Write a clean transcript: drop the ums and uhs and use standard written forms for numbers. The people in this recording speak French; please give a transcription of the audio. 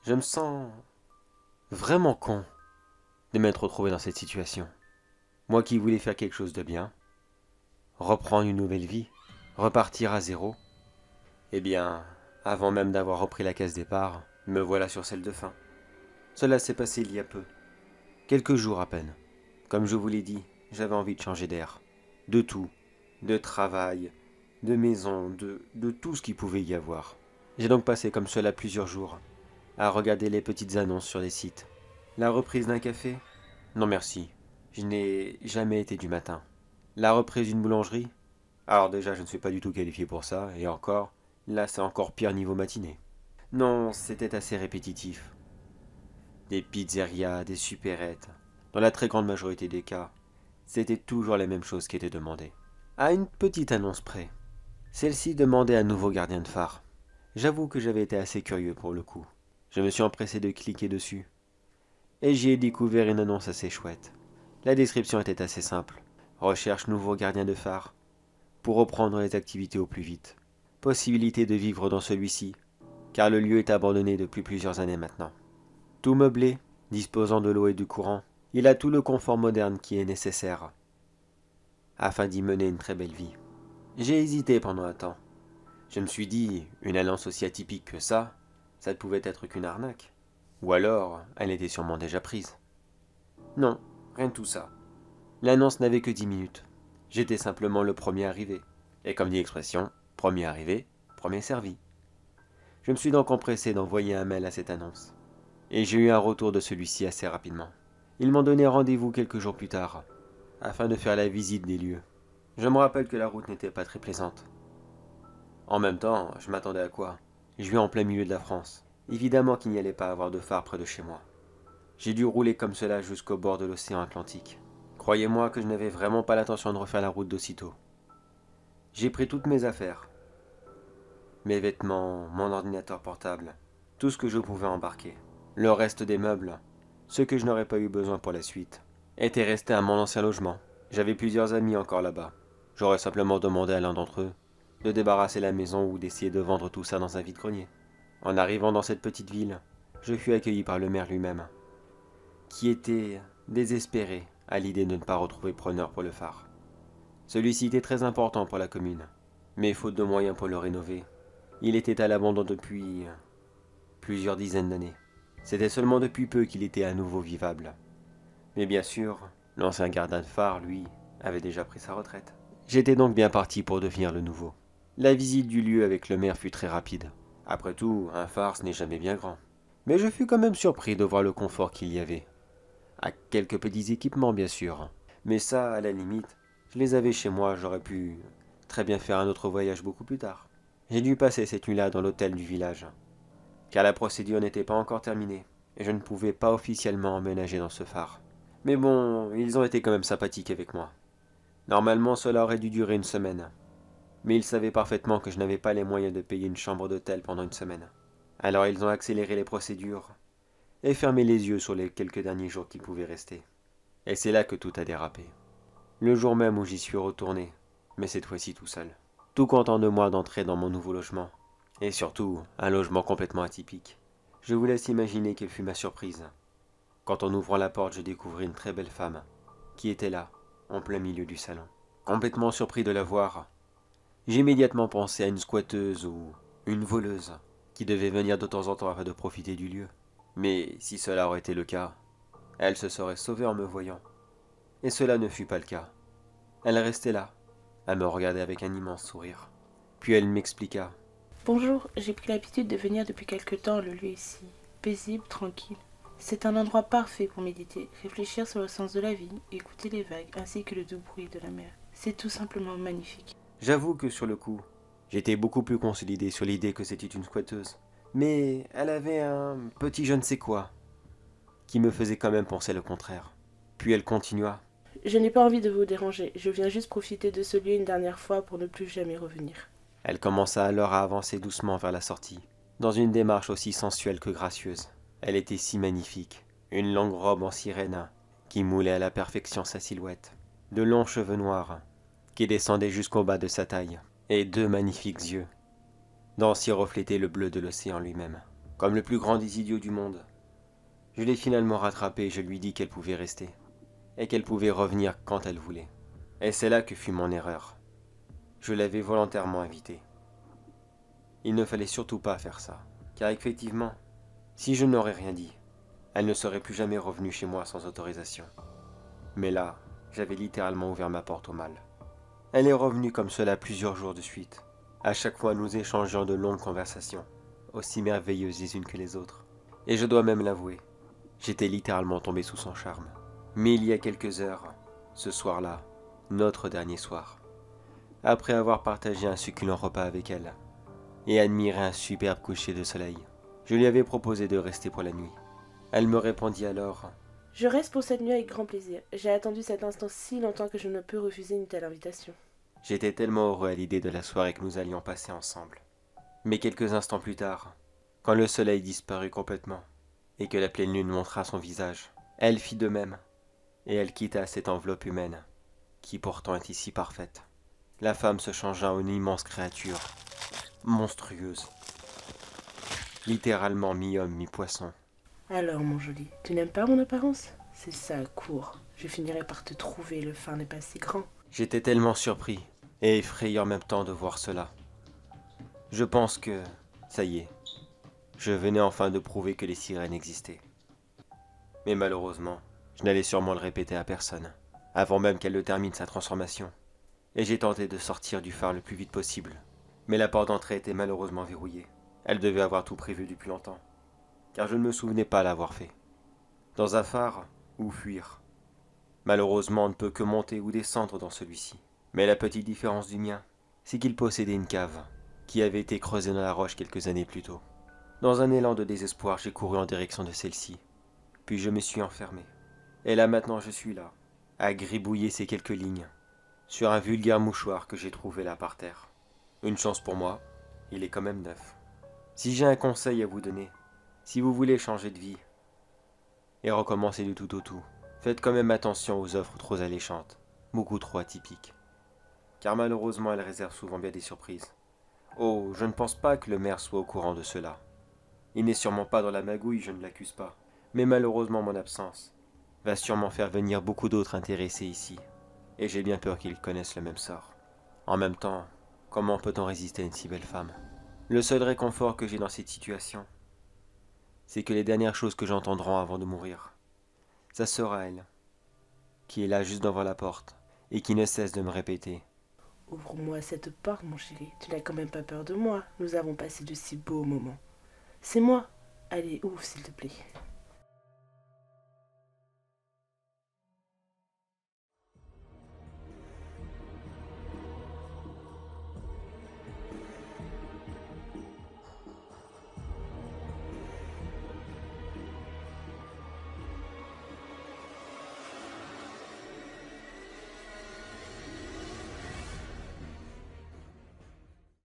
Je me sens vraiment con de m'être retrouvé dans cette situation. Moi qui voulais faire quelque chose de bien, reprendre une nouvelle vie, repartir à zéro. Eh bien, avant même d'avoir repris la case départ, me voilà sur celle de fin. Cela s'est passé il y a peu, quelques jours à peine. Comme je vous l'ai dit, j'avais envie de changer d'air. De tout, de travail, de maison, de tout ce qu'il pouvait y avoir. J'ai donc passé comme cela plusieurs jours, à regarder les petites annonces sur les sites. La reprise d'un café? Non merci, je n'ai jamais été du matin. La reprise d'une boulangerie? Alors déjà, je ne suis pas du tout qualifié pour ça, et encore, là c'est encore pire niveau matinée. Non, c'était assez répétitif. Des pizzerias, des supérettes. Dans la très grande majorité des cas, c'était toujours les mêmes choses qui étaient demandées. À une petite annonce près. Celle-ci demandait un nouveau gardien de phare. J'avoue que j'avais été assez curieux pour le coup. Je me suis empressé de cliquer dessus. Et j'y ai découvert une annonce assez chouette. La description était assez simple. Recherche nouveau gardien de phare pour reprendre les activités au plus vite. Possibilité de vivre dans celui-ci, car le lieu est abandonné depuis plusieurs années maintenant. Tout meublé, disposant de l'eau et du courant, il a tout le confort moderne qui est nécessaire afin d'y mener une très belle vie. J'ai hésité pendant un temps. Je me suis dit, une annonce aussi atypique que ça ne pouvait être qu'une arnaque. Ou alors, elle était sûrement déjà prise. Non, rien de tout ça. L'annonce n'avait que 10 minutes. J'étais simplement le premier arrivé. Et comme dit l'expression, premier arrivé, premier servi. Je me suis donc empressé d'envoyer un mail à cette annonce. Et j'ai eu un retour de celui-ci assez rapidement. Ils m'ont donné rendez-vous quelques jours plus tard, afin de faire la visite des lieux. Je me rappelle que la route n'était pas très plaisante. En même temps, je m'attendais à quoi? Je vis en plein milieu de la France. Évidemment qu'il n'y allait pas avoir de phare près de chez moi. J'ai dû rouler comme cela jusqu'au bord de l'océan Atlantique. Croyez-moi que je n'avais vraiment pas l'intention de refaire la route d'aussitôt. J'ai pris toutes mes affaires. Mes vêtements, mon ordinateur portable, tout ce que je pouvais embarquer. Le reste des meubles, ce que je n'aurais pas eu besoin pour la suite, était resté à mon ancien logement. J'avais plusieurs amis encore là-bas. J'aurais simplement demandé à l'un d'entre eux de débarrasser la maison ou d'essayer de vendre tout ça dans un vide-grenier. En arrivant dans cette petite ville, je fus accueilli par le maire lui-même, qui était désespéré à l'idée de ne pas retrouver preneur pour le phare. Celui-ci était très important pour la commune, mais faute de moyens pour le rénover, il était à l'abandon depuis plusieurs dizaines d'années. C'était seulement depuis peu qu'il était à nouveau vivable. Mais bien sûr, l'ancien gardien de phare, lui, avait déjà pris sa retraite. J'étais donc bien parti pour devenir le nouveau. La visite du lieu avec le maire fut très rapide. Après tout, un phare, ce n'est jamais bien grand. Mais je fus quand même surpris de voir le confort qu'il y avait. À quelques petits équipements, bien sûr. Mais ça, à la limite, je les avais chez moi, j'aurais pu très bien faire un autre voyage beaucoup plus tard. J'ai dû passer cette nuit-là dans l'hôtel du village, car la procédure n'était pas encore terminée, et je ne pouvais pas officiellement emménager dans ce phare. Mais bon, ils ont été quand même sympathiques avec moi. Normalement, cela aurait dû durer une semaine. Mais ils savaient parfaitement que je n'avais pas les moyens de payer une chambre d'hôtel pendant une semaine. Alors ils ont accéléré les procédures et fermé les yeux sur les quelques derniers jours qui pouvaient rester. Et c'est là que tout a dérapé. Le jour même où j'y suis retourné, mais cette fois-ci tout seul. Tout content de moi d'entrer dans mon nouveau logement. Et surtout, un logement complètement atypique. Je vous laisse imaginer quelle fut ma surprise. Quand en ouvrant la porte, je découvris une très belle femme, qui était là, en plein milieu du salon. Complètement surpris de la voir, j'ai immédiatement pensé à une squatteuse ou une voleuse, qui devait venir de temps en temps afin de profiter du lieu. Mais si cela aurait été le cas, elle se serait sauvée en me voyant. Et cela ne fut pas le cas. Elle restait là, à me regarder avec un immense sourire. Puis elle m'expliqua. Bonjour, j'ai pris l'habitude de venir depuis quelque temps. Le lieu ici, paisible, tranquille. C'est un endroit parfait pour méditer, réfléchir sur le sens de la vie, écouter les vagues ainsi que le doux bruit de la mer. C'est tout simplement magnifique. J'avoue que sur le coup, j'étais beaucoup plus consolidé sur l'idée que c'était une squatteuse. Mais elle avait un petit je ne sais quoi, qui me faisait quand même penser le contraire. Puis elle continua. Je n'ai pas envie de vous déranger, je viens juste profiter de ce lieu une dernière fois pour ne plus jamais revenir. Elle commença alors à avancer doucement vers la sortie, dans une démarche aussi sensuelle que gracieuse. Elle était si magnifique, une longue robe en sirène, qui moulait à la perfection sa silhouette, de longs cheveux noirs, qui descendaient jusqu'au bas de sa taille, et deux magnifiques yeux, dont s'y reflétait le bleu de l'océan lui-même. Comme le plus grand des idiots du monde, je l'ai finalement rattrapée et je lui dis qu'elle pouvait rester, et qu'elle pouvait revenir quand elle voulait. Et c'est là que fut mon erreur. Je l'avais volontairement invitée. Il ne fallait surtout pas faire ça, car effectivement, si je n'aurais rien dit, elle ne serait plus jamais revenue chez moi sans autorisation. Mais là, j'avais littéralement ouvert ma porte au mal. Elle est revenue comme cela plusieurs jours de suite. À chaque fois, nous échangeons de longues conversations, aussi merveilleuses les unes que les autres. Et je dois même l'avouer, j'étais littéralement tombé sous son charme. Mais il y a quelques heures, ce soir-là, notre dernier soir, après avoir partagé un succulent repas avec elle, et admiré un superbe coucher de soleil, je lui avais proposé de rester pour la nuit. Elle me répondit alors: Je reste pour cette nuit avec grand plaisir. J'ai attendu cet instant si longtemps que je ne peux refuser une telle invitation. J'étais tellement heureux à l'idée de la soirée que nous allions passer ensemble. Mais quelques instants plus tard, quand le soleil disparut complètement, et que la pleine lune montra son visage, elle fit de même, et elle quitta cette enveloppe humaine, qui pourtant était si parfaite. La femme se changea en une immense créature, monstrueuse, littéralement mi-homme, mi-poisson. Alors, mon joli, tu n'aimes pas mon apparence? C'est ça, cours. Je finirai par te trouver, le phare n'est pas si grand. J'étais tellement surpris et effrayé en même temps de voir cela. Je pense que, ça y est, je venais enfin de prouver que les sirènes existaient. Mais malheureusement, je n'allais sûrement le répéter à personne, avant même qu'elle ne termine sa transformation. Et j'ai tenté de sortir du phare le plus vite possible. Mais la porte d'entrée était malheureusement verrouillée. Elle devait avoir tout prévu depuis longtemps, car je ne me souvenais pas l'avoir fait. Dans un phare, où fuir? Malheureusement, on ne peut que monter ou descendre dans celui-ci. Mais la petite différence du mien, c'est qu'il possédait une cave, qui avait été creusée dans la roche quelques années plus tôt. Dans un élan de désespoir, j'ai couru en direction de celle-ci, puis je me suis enfermé. Et là maintenant je suis là, à gribouiller ces quelques lignes, sur un vulgaire mouchoir que j'ai trouvé là par terre. Une chance pour moi, il est quand même neuf. Si j'ai un conseil à vous donner, si vous voulez changer de vie, et recommencer du tout au tout, faites quand même attention aux offres trop alléchantes, beaucoup trop atypiques. Car malheureusement elles réservent souvent bien des surprises. Oh, je ne pense pas que le maire soit au courant de cela. Il n'est sûrement pas dans la magouille, je ne l'accuse pas. Mais malheureusement mon absence va sûrement faire venir beaucoup d'autres intéressés ici. Et j'ai bien peur qu'ils connaissent le même sort. En même temps, comment peut-on résister à une si belle femme? Le seul réconfort que j'ai dans cette situation, c'est que les dernières choses que j'entendrai avant de mourir, ça sera elle, qui est là juste devant la porte, et qui ne cesse de me répéter: Ouvre-moi cette porte, mon chéri. Tu n'as quand même pas peur de moi. Nous avons passé de si beaux moments. C'est moi. Allez, ouvre, s'il te plaît.